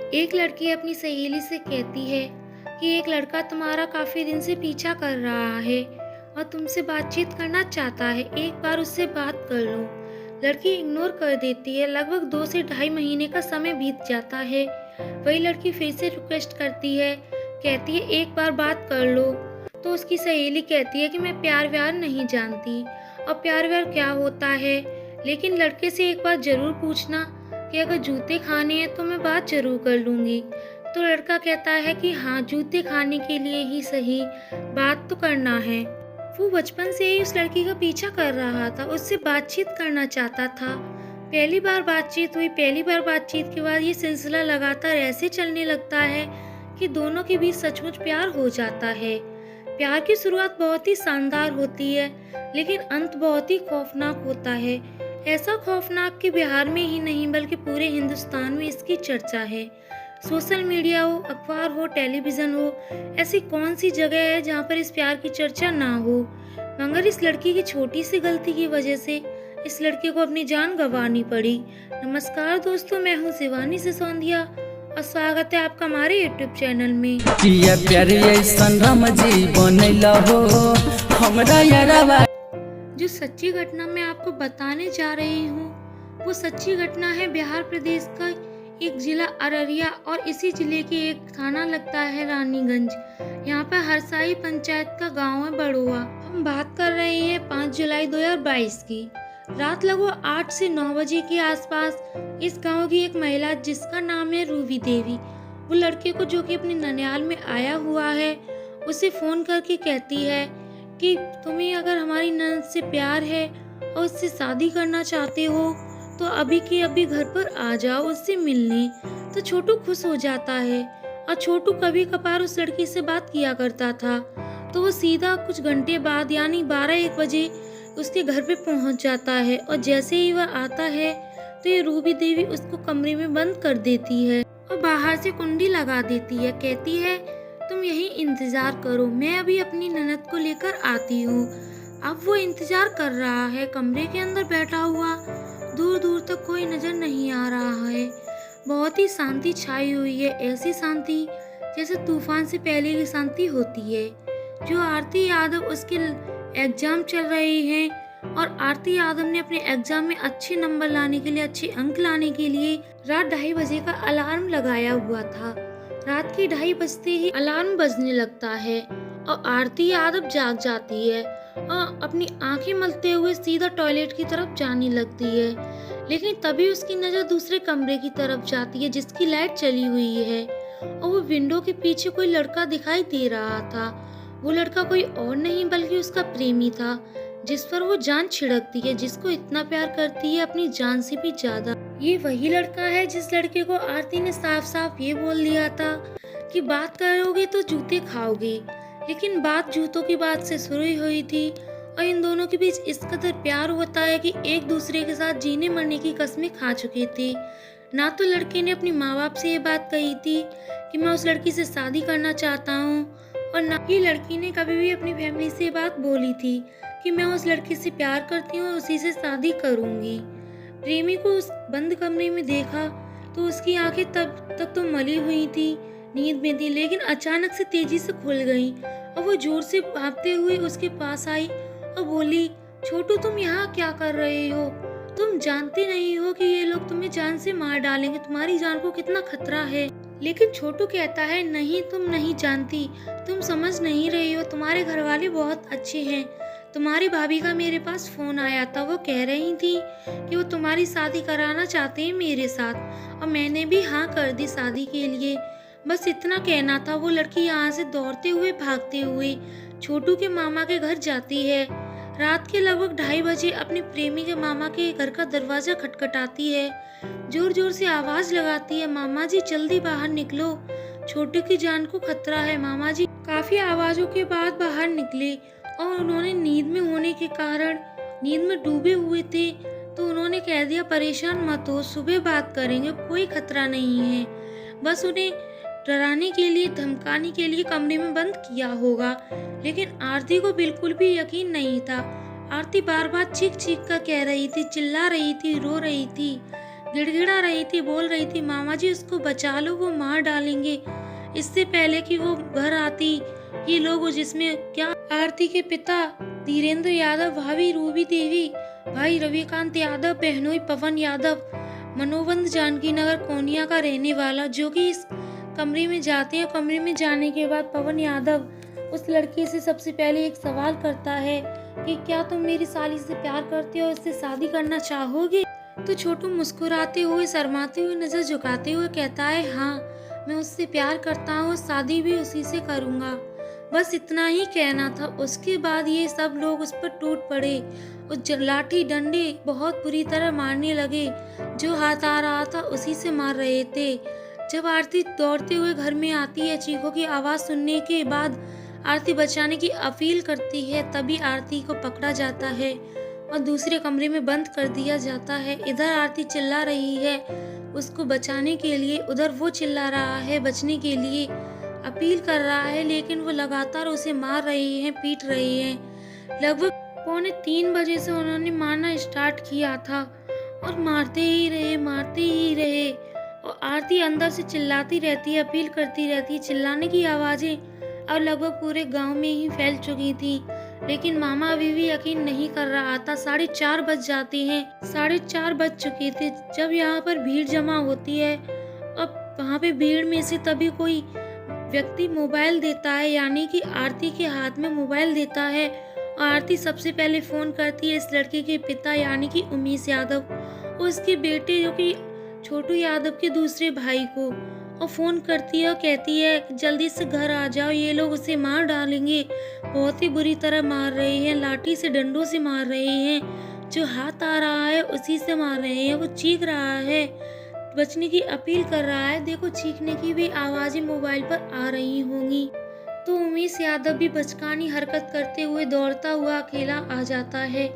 एक लड़की अपनी सहेली से कहती है कि एक लड़का तुम्हारा काफी दिन से पीछा कर रहा है और तुमसे बातचीत करना चाहता है, एक बार उससे बात कर लो। लड़की इग्नोर कर देती है। लगभग 2 से ढाई महीने का समय बीत जाता है। वही लड़की फिर से रिक्वेस्ट करती है, कहती है एक बार बात कर लो। तो उसकी सहेली कहती है कि मैं प्यार व्यार नहीं जानती और प्यार व्यार क्या होता है, लेकिन लड़के से एक बार जरूर पूछना कि अगर जूते खाने हैं तो मैं बात जरूर कर लूंगी। तो लड़का कहता है कि हाँ, जूते खाने के लिए ही सही, बात तो करना है। वो बचपन से ही उस लड़की का पीछा कर रहा था, उससे बातचीत करना चाहता था। पहली बार बातचीत हुई। पहली बार बातचीत के बाद ये सिलसिला लगातार ऐसे चलने लगता है कि दोनों के बीच सचमुच प्यार हो जाता है। प्यार की शुरुआत बहुत ही शानदार होती है, लेकिन अंत बहुत ही खौफनाक होता है। ऐसा खौफनाक कि बिहार में ही नहीं बल्कि पूरे हिंदुस्तान में इसकी चर्चा है। सोशल मीडिया हो, अखबार हो, टेलीविजन हो, ऐसी कौन सी जगह है जहाँ पर इस प्यार की चर्चा ना हो। मगर इस लड़की की छोटी सी गलती की वजह से इस लड़के को अपनी जान गंवानी पड़ी। नमस्कार दोस्तों, मैं हूँ शिवानी सिसोदिया और स्वागत है आपका हमारे YouTube चैनल में। जो सच्ची घटना मैं आपको बताने जा रही हूँ वो सच्ची घटना है बिहार प्रदेश का एक जिला अररिया और इसी जिले के एक थाना लगता है रानीगंज। यहाँ पर हरसाई पंचायत का गांव है बड़ोआ। हम बात कर रहे हैं 5 जुलाई 2022 की। रात लगभग 8 से 9 बजे के आसपास इस गांव की एक महिला जिसका नाम है रूबी देवी, वो लड़के को जो कि अपने ननिहाल में आया हुआ है उसे फोन करके कहती है कि तुम्हें अगर हमारी ननद से प्यार है और उससे शादी करना चाहते हो तो अभी के अभी घर पर आ जाओ उससे मिलने। तो छोटू खुश हो जाता है और छोटू कभी कभार उस लड़की से बात किया करता था। तो वो सीधा कुछ घंटे बाद यानी 12-1 बजे उसके घर पे पहुंच जाता है और जैसे ही वह आता है तो ये रूबी देवी उसको कमरे में बंद कर देती है और बाहर से कुंडी लगा देती है। कहती है तुम यहीं इंतजार करो, मैं अभी अपनी ननद को लेकर आती हूँ। अब वो इंतजार कर रहा है कमरे के अंदर बैठा हुआ। दूर दूर तक कोई नजर नहीं आ रहा है। बहुत ही शांति छाई हुई है, ऐसी शांति जैसे तूफान से पहले की शांति होती है। जो आरती यादव उसके एग्जाम चल रहे हैं और आरती यादव ने अपने एग्जाम में अच्छे नंबर लाने के लिए, अच्छे अंक लाने के लिए रात 2:30 बजे का अलार्म लगाया हुआ था। रात के 2:30 बजते ही अलार्म बजने लगता है और आरती यादव जाग जाती है और अपनी आंखें मलते हुए सीधा टॉयलेट की तरफ जाने लगती है। लेकिन तभी उसकी नजर दूसरे कमरे की तरफ जाती है जिसकी लाइट चली हुई है और वो विंडो के पीछे कोई लड़का दिखाई दे रहा था। वो लड़का कोई और नहीं बल्कि उसका प्रेमी था, जिस पर वो जान छिड़कती है, जिसको इतना प्यार करती है अपनी जान से भी ज्यादा। ये वही लड़का है जिस लड़के को आरती ने साफ साफ ये बोल दिया था कि बात करोगे तो जूते खाओगे। लेकिन बात जूतों की बात से शुरू हुई थी और इन दोनों के बीच इस कदर प्यार होता है कि एक दूसरे के साथ जीने मरने की कस्में खा चुके थे। ना तो लड़के ने अपने माँ बाप से ये बात कही थी कि मैं उस लड़की से शादी करना चाहता हूँ, और ना ही लड़की ने कभी भी अपनी फैमिली से बात बोली थी कि मैं उस लड़की से प्यार करती हूँ और उसी से शादी करूंगी। प्रेमी को उस बंद कमरे में देखा तो उसकी आंखें तब तक तो मली हुई थी, नींद में थी, लेकिन अचानक से तेजी से खुल गईं और वो जोर से भागते हुए उसके पास आई और बोली, छोटू तुम यहाँ क्या कर रहे हो? तुम जानते नहीं हो कि ये लोग तुम्हें जान से मार डालेंगे, तुम्हारी जान को कितना खतरा है। लेकिन छोटू कहता है, नहीं तुम नहीं जानती, तुम समझ नहीं रही हो, तुम्हारे घर वाले बहुत अच्छे हैं। तुम्हारी भाभी का मेरे पास फोन आया था, वो कह रही थी कि वो तुम्हारी शादी कराना चाहते हैं मेरे साथ और मैंने भी हाँ कर दी शादी के लिए। बस इतना कहना था। वो लड़की यहाँ से दौड़ते हुए भागते हुए छोटू के मामा के घर जाती है। रात के लगभग 2:30 बजे अपने प्रेमी के मामा के घर का दरवाजा खटखटाती है, जोर जोर से आवाज लगाती है, मामा जी जल्दी बाहर निकलो, छोटू की जान को खतरा है। मामा जी काफी आवाजों के बाद बाहर निकले और उन्होंने नींद में होने के कारण नींद में डूबे हुए थे, तो उन्होंने कह दिया परेशान मत हो, सुबह बात करेंगे, कोई खतरा नहीं है। बस उन्हें डराने के लिए, धमकाने के लिए कमरे में बंद किया होगा। लेकिन आरती को बिल्कुल भी यकीन नहीं था। आरती बार बार चीख चीख कर कह रही थी, चिल्ला रही थी, रो रही थी गिड़गिड़ा रही थी, बोल रही थी, मामा जी उसको बचा लो, वो मार डालेंगे। इससे पहले कि वो घर आती, ये लोग, जिसमें क्या आरती के पिता धीरेन्द्र यादव, भाभी रूबी देवी, भाई रविकांत यादव, बहनोई पवन यादव, मनोबंद जानकी नगर कोनिया का रहने वाला, जो कि इस कमरे में जाते हैं। कमरे में जाने के बाद पवन यादव उस लड़की से सबसे पहले एक सवाल करता है कि क्या तुम मेरी साली से प्यार करते हो, इससे शादी करना चाहोगे? तो छोटू मुस्कुराते हुए, शर्माते हुए, नजर झुकाते हुए कहता है, हाँ मैं उससे प्यार करता हूँ, शादी भी उसी से करूँगा। बस इतना ही कहना था। उसके बाद ये सब लोग उस पर टूट पड़े। उस लाठी डंडे बहुत बुरी तरह मारने लगे। जो हाथ आ रहा था उसी से मार रहे थे। जब आरती दौड़ते हुए घर में आती है, चीखों की आवाज सुनने के बाद आरती बचाने की अपील करती है, तभी आरती को पकड़ा जाता है और दूसरे कमरे में बंद कर दिया जाता है। इधर आरती चिल्ला रही है उसको बचाने के लिए, उधर वो चिल्ला रहा है बचने के लिए, अपील कर रहा है, लेकिन वो लगातार उसे मार रहे हैं, पीट रहे हैं। लगभग 2:45 से उन्होंने मारना स्टार्ट किया था और मारते ही रहे। और आरती अंदर से चिल्लाती रहती है, अपील करती रहती है। चिल्लाने की आवाजें अब लगभग पूरे गांव में ही फैल चुकी थी, लेकिन मामा अभी भी यकीन नहीं कर रहा था। 4:30 बज जाते हैं, 4:30 बज चुके थे जब यहाँ पर भीड़ जमा होती है। अब वहाँ पे भीड़ में से तभी कोई व्यक्ति मोबाइल देता है, यानी कि आरती के हाथ में मोबाइल देता है। और आरती सबसे पहले फोन करती है इस लड़के के पिता यानी कि उमेश यादव और उसके बेटे जो कि छोटू यादव के दूसरे भाई को, और फोन करती है और कहती है जल्दी से घर आ जाओ, ये लोग उसे मार डालेंगे, बहुत ही बुरी तरह मार रहे हैं, लाठी से डंडों से मार रहे हैं, जो हाथ आ रहा है उसी से मार रहे हैं। वो चीख रहा है, बचने की अपील कर रहा है। देखो चीखने की भी आवाजें मोबाइल पर आ रही होंगी। तो उमेश यादव भी बचकानी हरकत करते हुए दौड़ता हुआ अकेला आ जाता है।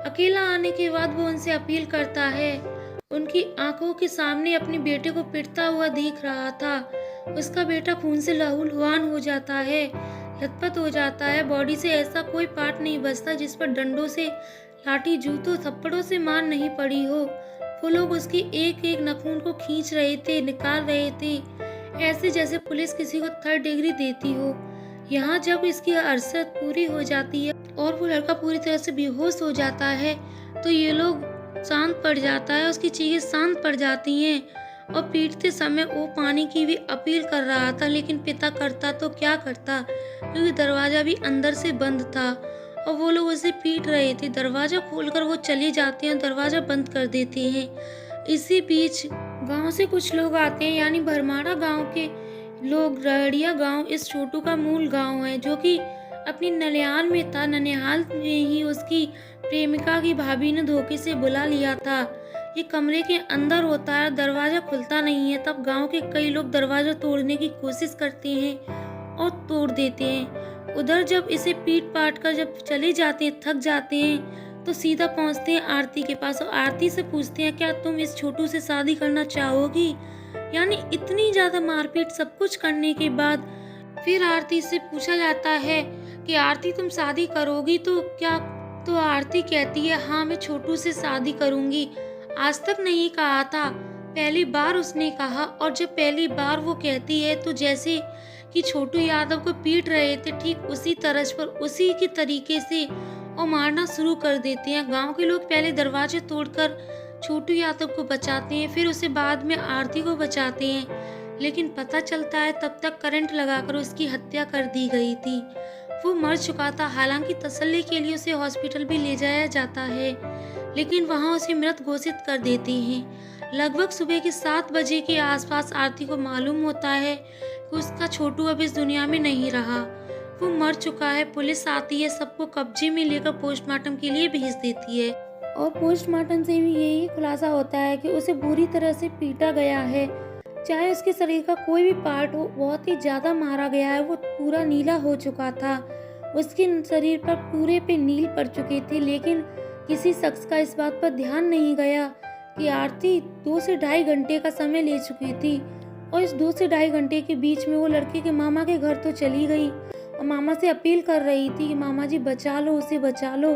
अकेला आने के बाद वो उनसे अपील करता है। उनकी आंखों के सामने अपने बेटे को पिटता हुआ दिख रहा था। उसका बेटा खून से लहूलुहान हो जाता है, लथपथ हो जाता है। बॉडी से ऐसा कोई पार्ट नहीं बचता जिस पर डंडों से, लाठी, जूतों, थप्पड़ों से मार नहीं पड़ी हो। वो लोग उसकी एक एक नखून को खींच रहे थे, निकाल रहे थे, ऐसे जैसे पुलिस किसी को 3rd डिग्री देती हो। यहाँ जब इसकी अरसत पूरी हो जाती है और वो लड़का पूरी तरह से बेहोश हो जाता है, तो ये लोग शांत पड़ जाता है, उसकी चीखें शांत पड़ जाती हैं। और पीटते समय वो पानी की भी अपील कर रहा था, लेकिन पिता करता तो क्या करता, क्योंकि दरवाजा भी अंदर से बंद था और वो लोग उसे पीट रहे थे। दरवाजा खोलकर वो चले जाते हैं, दरवाजा बंद कर देते हैं। इसी बीच गांव से कुछ लोग आते हैं, यानी भरमाड़ा गांव के लोग। रहड़िया गांव इस छोटू का मूल गांव है, जो कि अपनी ननिहाल में था। ननिहाल में ही उसकी प्रेमिका की भाभी ने धोखे से बुला लिया था। ये कमरे के अंदर होता है, दरवाजा खुलता नहीं है। तब गांव के कई लोग दरवाजा तोड़ने की कोशिश करते हैं और तोड़ देते हैं। उधर जब इसे पीट पाट कर जब चले जाते हैं, थक जाते हैं, तो सीधा पहुंचते हैं आरती के पास और आरती से पूछते हैं, क्या तुम इस छोटू से शादी करना चाहोगी? यानी इतनी ज्यादा मारपीट सब कुछ करने के बाद फिर आरती से पूछा जाता है कि आरती तुम शादी करोगी तो क्या? तो आरती कहती है, हाँ मैं छोटू से शादी करूंगी। आज तक नहीं कहा था, पहली बार उसने कहा। और जब पहली बार वो कहती है तो जैसे कि छोटू यादव को पीट रहे थे, ठीक उसी तर्ज पर, उसी के तरीके से और मारना शुरू कर देते हैं। गांव के लोग पहले दरवाजे तोड़कर छोटू यादव को बचाते हैं, फिर उसे बाद में आरती को बचाते हैं, लेकिन पता चलता है तब तक करंट लगाकर उसकी हत्या कर दी गई थी। वो मर चुका था। हालांकि तसल्ली के लिए उसे हॉस्पिटल भी ले जाया जाता है, लेकिन वहां उसे मृत घोषित कर देते हैं। लगभग सुबह के 7 बजे के आसपास आरती को मालूम होता है कि उसका छोटू अब इस दुनिया में नहीं रहा, वो मर चुका है। पुलिस आती है, सबको कब्जे में लेकर पोस्टमार्टम के लिए भेज देती है और पोस्टमार्टम से भी यही खुलासा होता है कि उसे बुरी तरह से पीटा गया है। चाहे उसके शरीर का कोई भी पार्ट हो, बहुत ही ज्यादा मारा गया है। वो पूरा नीला हो चुका था, उसके शरीर पर पूरे पे नील पड़ चुके थे, लेकिन किसी शख्स का इस बात पर ध्यान नहीं गया कि आरती 2 से ढाई घंटे का समय ले चुकी थी और इस 2 से ढाई घंटे के बीच में वो लड़के के मामा के घर तो चली गई और मामा से अपील कर रही थी कि मामा जी बचा लो, उसे बचा लो,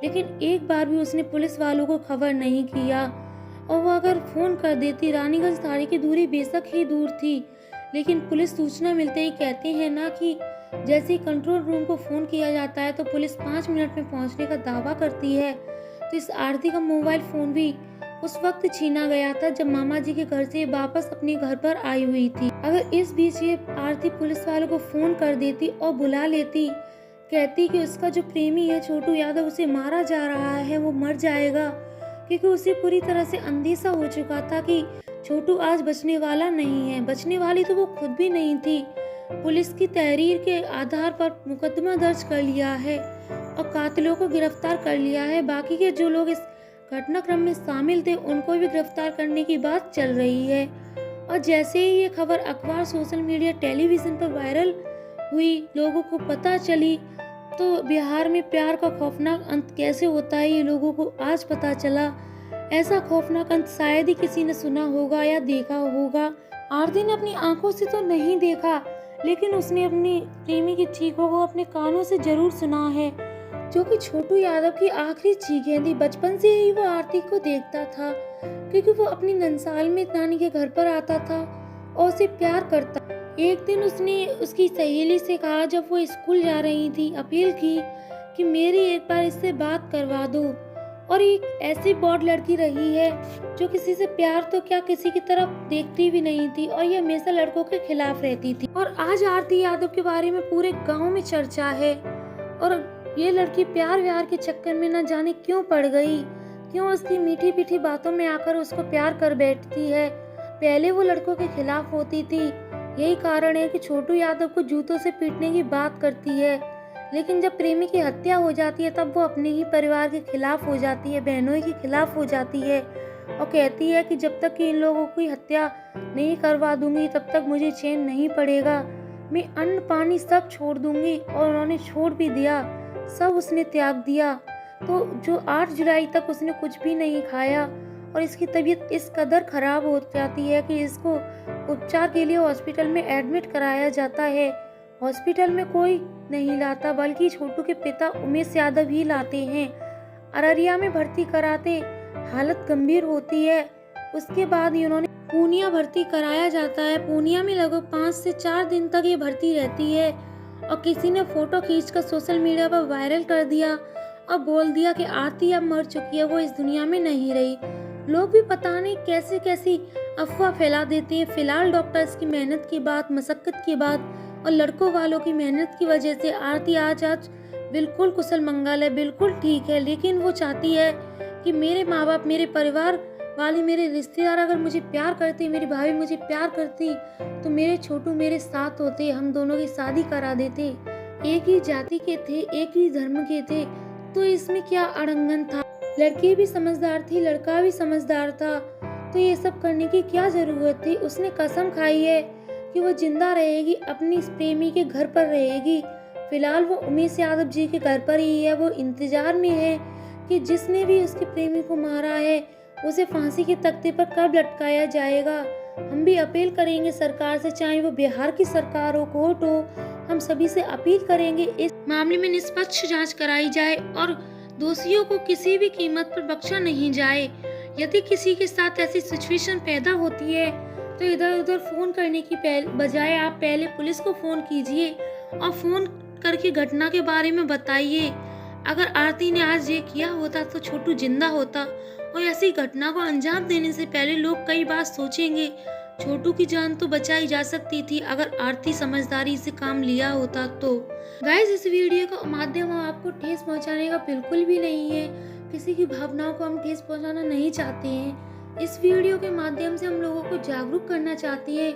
लेकिन एक बार भी उसने पुलिस वालों को खबर नहीं किया। और वो अगर फ़ोन कर देती। रानीगंज थाने की दूरी बेशक ही दूर थी, लेकिन पुलिस सूचना मिलते ही कहते हैं ना कि जैसे ही कंट्रोल रूम को फ़ोन किया जाता है तो पुलिस 5 मिनट में पहुंचने का दावा करती है। तो इस आरती का मोबाइल फ़ोन भी उस वक्त छीना गया था जब मामा जी के घर से वापस अपने घर पर आई हुई थी। अगर इस बीच ये आरती पुलिस वालों को फ़ोन कर देती और बुला लेती, कहती कि उसका जो प्रेमी है छोटू यादव, उसे मारा जा रहा है, वो मर जाएगा, क्योंकि उसे पूरी तरह से अंदेशा हो चुका था कि छोटू आज बचने वाला नहीं है। बचने वाली तो वो खुद भी नहीं थी। पुलिस की तहरीर के आधार पर मुकदमा दर्ज कर लिया है और कातिलों को गिरफ्तार कर लिया है। बाकी के जो लोग इस घटनाक्रम में शामिल थे उनको भी गिरफ्तार करने की बात चल रही है। और जैसे ही ये खबर अखबार, सोशल मीडिया, टेलीविजन पर वायरल हुई, लोगों को पता चली, तो बिहार में प्यार का खौफनाक अंत कैसे होता है ये लोगों को आज पता चला। ऐसा खौफनाक अंत शायद ही किसी ने सुना होगा या देखा होगा। आरती ने अपनी आंखों से तो नहीं देखा, लेकिन उसने अपनी प्रेमी की चीखों को अपने कानों से जरूर सुना है, जो कि छोटू यादव की आखिरी चीखें थी। बचपन से ही वो आरती को देखता था, क्योंकि वो अपनी नंसाल में नानी के घर पर आता था और उसे प्यार करता। एक दिन उसने उसकी सहेली से कहा, जब वो स्कूल जा रही थी, अपील की कि मेरी एक बार इससे बात करवा दो। और एक ऐसी बॉड लड़की रही है जो किसी से प्यार तो क्या किसी की तरफ देखती भी नहीं थी, और ये हमेशा लड़कों के खिलाफ रहती थी। और आज आरती यादव के बारे में पूरे गांव में चर्चा है। और ये लड़की प्यार व्यार के चक्कर में न जाने क्यों पड़ गई, क्यों उसकी मीठी पीठी बातों में आकर उसको प्यार कर बैठती है। पहले वो लड़कों के खिलाफ होती थी, यही कारण है कि छोटू यादव को जूतों से पीटने की बात करती है। लेकिन जब प्रेमी की हत्या हो जाती है तब वो अपने ही परिवार के खिलाफ हो जाती है, बहनों के खिलाफ हो जाती है और कहती है कि जब तक कि इन लोगों की हत्या नहीं करवा दूंगी तब तक मुझे चैन नहीं पड़ेगा। मैं अन्न पानी सब छोड़ दूंगी, और उन्होंने छोड़ भी दिया, सब उसने त्याग दिया। तो जो 8 जुलाई तक उसने कुछ भी नहीं खाया, और इसकी तबीयत इस कदर खराब हो जाती है कि इसको उपचार के लिए हॉस्पिटल में एडमिट कराया जाता है। हॉस्पिटल में कोई नहीं लाता, बल्कि छोटू के पिता उमेश यादव ही लाते हैं। अररिया में भर्ती कराते हालत गंभीर होती है। उसके बाद इन्होंने पूर्णिया भर्ती कराया जाता है। पूर्णिया में लगभग 5 से 4 दिन तक ये भर्ती रहती है, और किसी ने फोटो खींचकर सोशल मीडिया पर वायरल कर दिया और बोल दिया कि आरती अब मर चुकी है, वो इस दुनिया में नहीं रही। लोग भी पता नहीं कैसे कैसी अफवाह फैला देते हैं। फिलहाल डॉक्टर्स की मेहनत के बाद, मशक्कत के बाद और लड़कों वालों की मेहनत की वजह से आरती आज बिल्कुल कुशल मंगल है, बिल्कुल ठीक है। लेकिन वो चाहती है कि मेरे माँ बाप, मेरे परिवार वाले, मेरे रिश्तेदार अगर मुझे प्यार करते, मेरी भाभी मुझे प्यार करती, तो मेरे छोटू मेरे साथ होते, हम दोनों की शादी करा देते। एक ही जाति के थे, एक ही धर्म के थे, तो इसमें क्या अड़ंगन था। लड़की भी समझदार थी, लड़का भी समझदार था, तो ये सब करने की क्या जरूरत थी। उसने कसम खाई है कि वो जिंदा रहेगी, अपनी प्रेमी के घर पर रहेगी। फिलहाल वो उमेश यादव जी के घर पर ही है। वो इंतजार में है कि जिसने भी उसके प्रेमी को मारा है उसे फांसी के तख्ते पर कब लटकाया जाएगा। हम भी अपील करेंगे सरकार से, चाहे वो बिहार की सरकार हो, कोर्ट हो, हम सभी से अपील करेंगे इस मामले में निष्पक्ष जांच कराई जाए और दोषियों को किसी भी कीमत पर बख्शा नहीं जाए। यदि किसी के साथ ऐसी सिचुएशन पैदा होती है तो इधर उधर फोन करने की बजाय आप पहले पुलिस को फोन कीजिए और फोन करके घटना के बारे में बताइए। अगर आरती ने आज ये किया होता तो छोटू जिंदा होता, और ऐसी घटना को अंजाम देने से पहले लोग कई बार सोचेंगे। छोटू की जान तो बचाई जा सकती थी अगर आरती समझदारी से काम लिया होता तो। गाइस, इस वीडियो का माध्यम आपको ठेस पहुंचाने का बिल्कुल भी नहीं है। किसी की भावनाओं को हम ठेस पहुंचाना नहीं चाहते हैं। इस वीडियो के माध्यम से हम लोगों को जागरूक करना चाहते हैं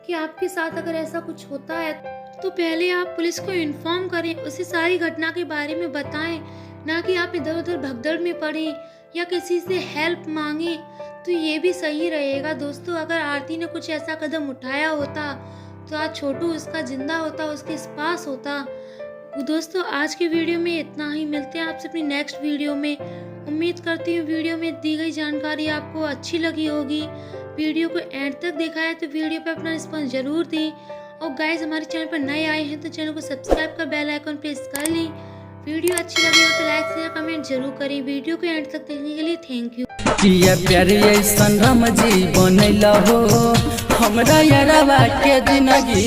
कि आपके साथ अगर ऐसा कुछ होता है तो पहले आप पुलिस को इन्फॉर्म करें, उसे सारी घटना के बारे में बताएं, ना कि आप इधर उधर भगदड़ में पड़ें या किसी से हेल्प मांगे। तो ये भी सही रहेगा। दोस्तों, अगर आरती ने कुछ ऐसा कदम उठाया होता तो आज छोटू उसका जिंदा होता, उसके पास होता। दोस्तों, आज के वीडियो में इतना ही। मिलते हैं आपसे अपनी नेक्स्ट वीडियो में। उम्मीद करती हूँ वीडियो में दी गई जानकारी आपको अच्छी लगी होगी। वीडियो को एंड तक देखा है तो वीडियो पे अपना रिस्पॉन्स जरूर दें। और गाइस, हमारे चैनल पर नए आए हैं तो चैनल को सब्सक्राइब कर बेल आइकन प्रेस कर लें। वीडियो अच्छी लगी हो तो लाइक शेयर कमेंट जरूर करें। वीडियो को एंड तक देखने के लिए थैंक यू। पिया प्यार ऐसन राम जी बनैला हो हमरा यारवा के जिंदगी